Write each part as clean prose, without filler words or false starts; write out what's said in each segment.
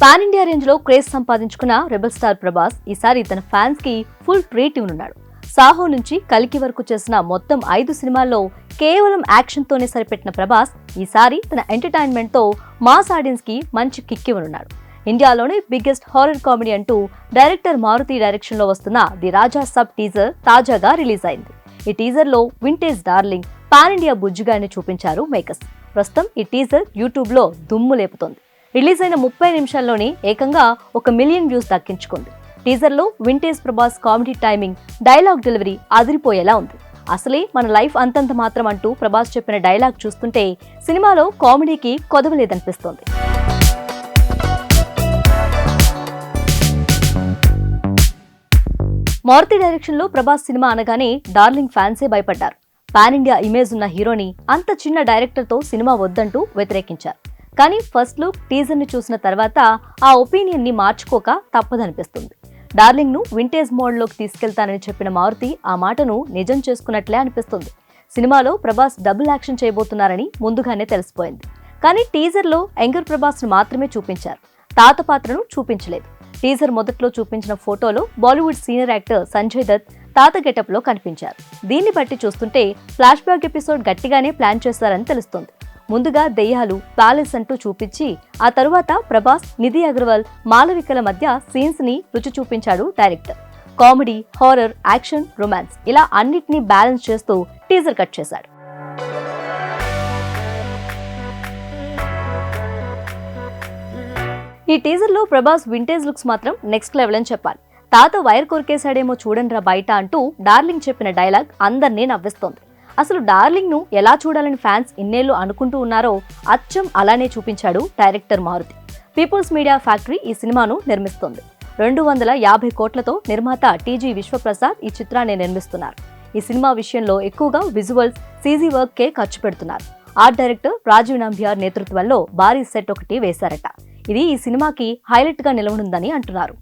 Pan India range లో craze సంపాదించుకున్న rebel star Prabhas ఈసారి తన ఫ్యాన్స్ కి ఫుల్ ట్రీట్ ఇవ్వనున్నాడు. సాహో నుంచి కల్కి వరకు చేసిన మొత్తం 5 సినిమాల్లో కేవలం యాక్షన్ తోనే సరిపెట్టిన ప్రభాస్ ఈసారి తన ఎంటర్టైన్మెంట్ తో మాస్ ఆడియన్స్ కి మంచి కిక్ ఇవ్వనున్నాడు. ఇండియాలోనే బిగ్గెస్ట్ హారర్ కామెడీ అంటూ డైరెక్టర్ మారుతి డైరెక్షన్ లో వస్తున్న ది రాజా సబ్ టీజర్ తాజాగా రిలీజ్ అయింది. ఈ టీజర్ లో వింటేజ్ డార్లింగ్ పాన్ ఇండియా బుజ్జిగాని చూపించారు మేకర్స్. ప్రస్తుతం ఈ టీజర్ యూట్యూబ్ లో దుమ్ము లేపుతోంది. రిలీజ్ అయిన 30 నిమిషాల్లోనే ఏకంగా 1 మిలియన్ వ్యూస్ దక్కించుకుంది. టీజర్ లో vintage Prabhas comedy timing, dialogue delivery అదిరిపోయేలా ఉంది. అసలే మన లైఫ్ అంతంత మాత్రం అంటూ ప్రభాస్ చెప్పిన డైలాగ్ చూస్తుంటే సినిమాలో కామెడీకి కొదవలేదనిపిస్తోంది. మారుతి డైరెక్షన్ లో ప్రభాస్ సినిమా అనగానే డార్లింగ్ ఫ్యాన్సే భయపడ్డారు. పాన్ ఇండియా ఇమేజ్ ఉన్న హీరోని అంత చిన్న డైరెక్టర్ తో సినిమా వద్దంటూ వ్యతిరేకించారు. కానీ ఫస్ట్ లుక్ టీజర్ ని చూసిన తర్వాత ఆ ఒపీనియన్ ని మార్చుకోక తప్పదనిపిస్తుంది. డార్లింగ్ ను వింటేజ్ మోడ్ లోకి తీసుకెళ్తానని చెప్పిన మారుతి ఆ మాటను నిజం చేసుకున్నట్లే అనిపిస్తుంది. సినిమాలో ప్రభాస్ డబుల్ యాక్షన్ చేయబోతున్నారని ముందుగానే తెలిసిపోయింది. కానీ టీజర్ లో యంగర్ ప్రభాస్ ను మాత్రమే చూపించారు. తాత పాత్రను చూపించలేదు. టీజర్ మొదట్లో చూపించిన ఫోటోలో బాలీవుడ్ సీనియర్ యాక్టర్ సంజయ్ దత్ తాత గెటప్ లో కనిపించారు. దీన్ని బట్టి చూస్తుంటే ఫ్లాష్ బ్యాక్ ఎపిసోడ్ గట్టిగానే ప్లాన్ చేశారని తెలుస్తోంది. ముందుగా దెయ్యాలు, ప్యాలెస్ అంటూ చూపించి ఆ తరువాత ప్రభాస్, నిధి అగర్వాల్, మాలవికల మధ్య సీన్స్ ని రుచి చూపించాడు director. Comedy, horror, action, romance ఇలా అన్నిటినీ బ్యాలెన్స్ చేస్తూ టీజర్ కట్ చేశాడు. ఈ టీజర్ లో ప్రభాస్ వింటేజ్ లుక్స్ మాత్రం నెక్స్ట్ లెవెల్ అని చెప్పాలి. తాత వైర్ కొరికేశాడేమో చూడండిరా బయట అంటూ డార్లింగ్ చెప్పిన డైలాగ్ అందరినీ నవ్విస్తోంది. అసలు డార్లింగ్ ను ఎలా చూడాలని ఫ్యాన్స్ ఇన్నేళ్లు అనుకుంటూ ఉన్నారో అచ్చం అలానే చూపించాడు director Maruthi. People's Media Factory ఈ సినిమాను నిర్మిస్తోంది. 250 కోట్లతో నిర్మాత టీజీ విశ్వప్రసాద్ ఈ చిత్రాన్ని నిర్మిస్తున్నారు. ఈ సినిమా విషయంలో ఎక్కువగా విజువల్స్, సీజీ వర్క్ కే ఖర్చు పెడుతున్నారు. ఆర్ట్ డైరెక్టర్ రాజీవ్ నంబియార్ నేతృత్వంలో భారీ సెట్ ఒకటి వేశారట. ఇది ఈ సినిమాకి హైలైట్ గా నిలవనుందని అంటున్నారు.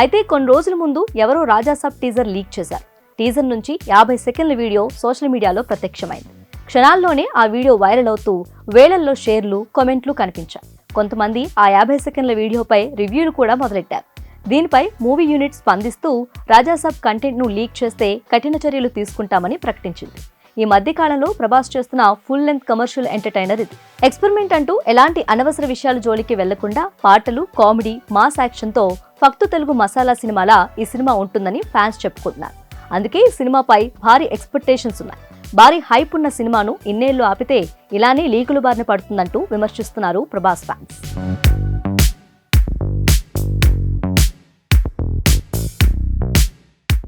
అయితే కొన్ని రోజుల ముందు ఎవరో రాజా సబ్ టీజర్ లీక్ చేశారు. టీజర్ నుంచి 50 సెకండ్ల వీడియో సోషల్ మీడియాలో ప్రత్యక్షమైంది. క్షణాల్లోనే ఆ వీడియో వైరల్ అవుతూ వేలల్లో షేర్లు, కామెంట్లు కనిపించాయి. కొంతమంది ఆ 50 సెకండ్ల వీడియోపై రివ్యూలు కూడా మొదలెట్టారు. దీనిపై మూవీ యూనిట్ స్పందిస్తూ రాజా సబ్ కంటెంట్ ను లీక్ చేస్తే కఠిన చర్యలు తీసుకుంటామని ప్రకటించింది. ఈ మధ్య కాలంలో ప్రభాస్ చేస్తున్న ఫుల్ లెంత్ కమర్షియల్ ఎంటర్టైనర్ ఇది. ఎక్స్పెరిమెంట్ అంటూ ఎలాంటి అనవసర విషయాలు జోలికి వెళ్లకుండా పాటలు, కామెడీ, మాస్ యాక్షన్ తో ఫక్తు తెలుగు మసాలా సినిమాలా ఈ సినిమా ఉంటుందని ఫ్యాన్స్ చెప్పుకుంటున్నారు. అందుకే ఈ సినిమాపై భారీ ఎక్స్పెక్టేషన్స్ ఉన్నాయి. భారీ హైప్ ఉన్న సినిమాను ఇన్నేళ్లు ఆపితే ఇలానే లీకులు బారిన పడుతుందంటూ విమర్శిస్తున్నారు ప్రభాస్ ఫ్యాన్స్.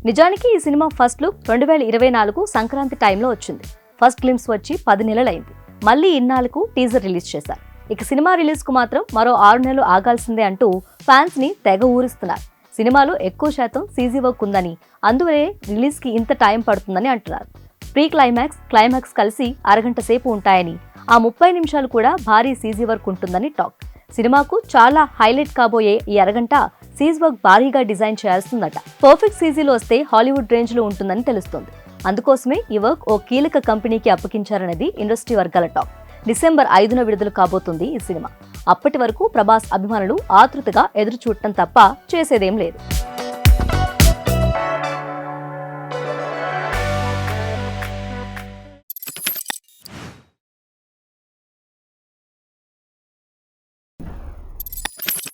నిజానికి ఈ సినిమా ఫస్ట్ లుక్ 2024 సంక్రాంతి టైంలో వచ్చింది. ఫస్ట్ గ్లింప్స్ వచ్చి 10 నెలలైంది. మళ్ళీ ఇన్నాళ్లకు టీజర్ రిలీజ్ చేశారు. ఇక సినిమా రిలీజ్ కు మాత్రం మరో 6 నెలలు ఆగాల్సిందే అంటూ ఫ్యాన్స్ ని తెగ ఊరిస్తున్నారు. సినిమాలో ఎక్కువ శాతం సీజీ వర్క్ ఉందని, అందువలే రిలీజ్ కి ఇంత టైం పడుతుందని అంటున్నారు. ప్రీ క్లైమాక్స్, క్లైమాక్స్ కలిసి అరగంట సేపు ఉంటాయని, ఆ 30 నిమిషాలు కూడా భారీ సీజీ వర్క్ ఉంటుందని టాక్. సినిమాకు చాలా హైలైట్ కాబోయే ఈ అరగంట సీజీ వర్క్ భారీగా డిజైన్ చేయాల్సిందట. పర్ఫెక్ట్ సీజీలో వస్తే హాలీవుడ్ రేంజ్ లో ఉంటుందని తెలుస్తోంది. అందుకోసమే ఈ వర్క్ ఓ కీలక కంపెనీకి అప్పగించారనేది ఇండస్ట్రీ వర్గాల టాక్. డిసెంబర్ 5న విడుదల కాబోతుంది ఈ సినిమా. అప్పటి వరకు ప్రభాస్ అభిమానులు ఆతృతగా ఎదురు చూడటం తప్ప చేసేదేం లేదు.